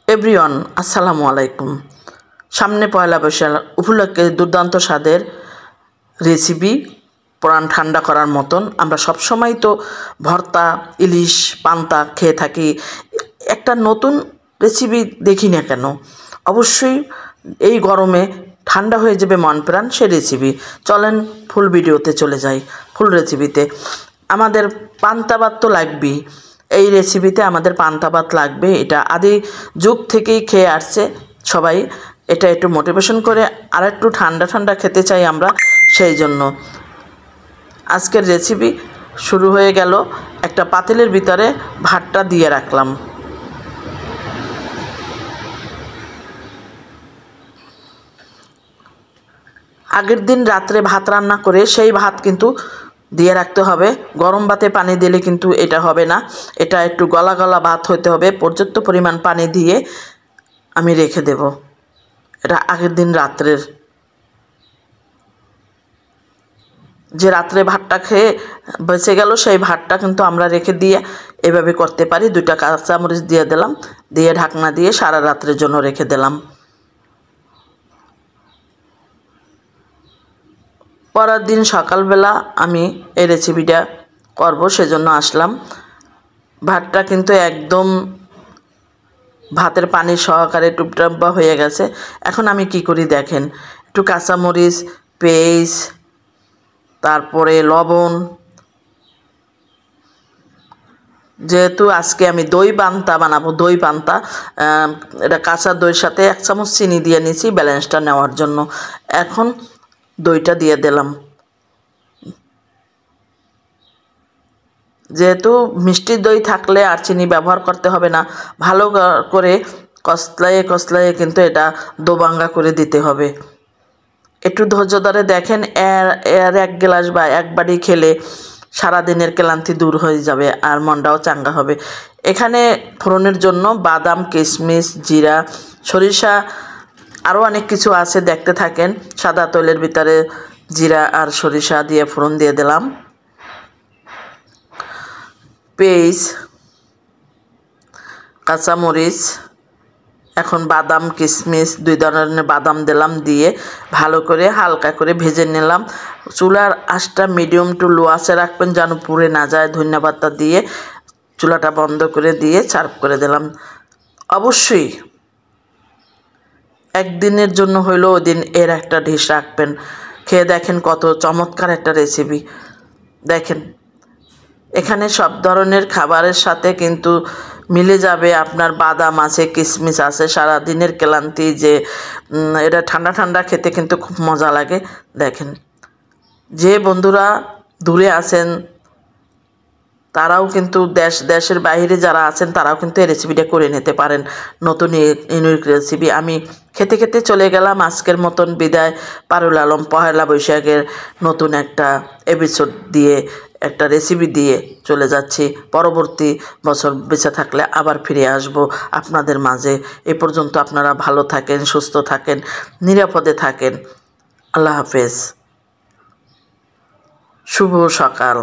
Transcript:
Everyone আসসালামু আলাইকুম। সামনে পয়লা বৈশাখ উপলক্ষে দুর্দান্ত স্বাদের রেসিপি প্রাণ ঠান্ডা করার মতন। আমরা সবসময় তো ভর্তা, ইলিশ, পান্তা খেয়ে থাকি। একটা নতুন রেসিপি দেখি না কেন, অবশ্যই এই গরমে ঠান্ডা হয়ে যাবে মন প্রাণ সে রেসিপি। চলেন ফুল ভিডিওতে চলে যাই। ফুল রেসিপিতে আমাদের পান্তা ভাত তো লাগবেই। এই রেসিপিতে আমাদের পান্তা ভাত লাগবে। এটা আদি যুগ থেকেই খেয়ে আসছে সবাই। এটা একটু মোটিভেশন করে আর একটু ঠান্ডা ঠান্ডা খেতে চাই আমরা, সেই জন্য আজকের রেসিপি শুরু হয়ে গেল। একটা পাতিলের ভিতরে ভাতটা দিয়ে রাখলাম। আগের দিন রাত্রে ভাত রান্না করে সেই ভাত কিন্তু দিয়ে রাখতে হবে। গরম ভাতে পানি দিলে কিন্তু এটা হবে না। এটা একটু গলা গলা ভাত হতে হবে। পর্যাপ্ত পরিমাণ পানি দিয়ে আমি রেখে দেব। এটা আগের দিন রাত্রের, যে রাত্রে ভাতটা খেয়ে বেঁচে গেল সেই ভাতটা কিন্তু আমরা রেখে দিয়ে এভাবে করতে পারি। 2টা কাঁচামরিচ দিয়ে দিলাম, দিয়ে ঢাকনা দিয়ে সারা রাত্রের জন্য রেখে দিলাম। পরের দিন সকালবেলা আমি এই রেসিপিটা করব, সেজন্য আসলাম। ভাতটা কিন্তু একদম ভাতের পানি সহকারে টুপটাপ্পা হয়ে গেছে। এখন আমি কি করি দেখেন, একটু কাঁচামরিচ, পেঁয়াজ, তারপরে লবণ, যেহেতু আজকে আমি দই পান্তা বানাবো, দই পান্তা, এটা কাঁচা দইয়ের সাথে 1 চামচ চিনি দিয়ে নিয়েছি ব্যালেন্সটা নেওয়ার জন্য। এখন দইটা দিয়ে দিলাম। যেহেতু মিষ্টি দই থাকলে আর চিনি ব্যবহার করতে হবে না। ভালো করে কষলায়ে কষলায়ে কিন্তু এটা দোবাঙ্গা করে দিতে হবে। একটু ধৈর্য ধরে দেখেন। এর 1 গ্লাস বা 1 বাটি খেলে সারাদিনের ক্লান্তি দূর হয়ে যাবে আর মনটাও চাঙ্গা হবে। এখানে ফোড়নের জন্য বাদাম, কিশমিশ, জিরা, সরিষা, আরও অনেক কিছু আছে, দেখতে থাকেন। সাদা তৈলের ভিতরে জিরা আর সরিষা দিয়ে ফোড়ন দিয়ে দিলাম। পেঁয়াজ, কাঁচামরিচ, এখন বাদাম, কিশমিশ, 2 ধরনের বাদাম দিলাম, দিয়ে ভালো করে হালকা করে ভেজে নিলাম। চুলার আঁচটা মিডিয়াম টু লো আঁচে রাখবেন যেন পুড়ে না যায়। ধনিয়া পাতা দিয়ে চুলাটা বন্ধ করে দিয়ে সার্ভ করে দিলাম। অবশ্যই একদিনের জন্য হইলেও ওই দিন এর একটা ডিশ রাখবেন। খেয়ে দেখেন কত চমৎকার একটা রেসিপি। দেখেন এখানে সব ধরনের খাবারের সাথে কিন্তু মিলে যাবে। আপনার বাদাম আছে, কিশমিশ আছে, সারাদিনের ক্লান্তি যে এটা ঠান্ডা ঠান্ডা খেতে কিন্তু খুব মজা লাগে। দেখেন, যে বন্ধুরা দূরে আছেন তারাও কিন্তু দেশের বাইরে যারা আছেন তারাও কিন্তু এই রেসিপিটা করে নিতে পারেন। নতুন ইউনিক রেসিপি। আমি খেতে খেতে চলে গেলাম। আজকের মতন বিদায়। পারুল আলম পহেলা বৈশাখের নতুন একটা এপিসোড দিয়ে, একটা রেসিপি দিয়ে চলে যাচ্ছি। পরবর্তী বছর বেঁচে থাকলে আবার ফিরে আসব আপনাদের মাঝে। এ পর্যন্ত আপনারা ভালো থাকেন, সুস্থ থাকেন, নিরাপদে থাকেন। আল্লাহ হাফেজ। শুভ সকাল।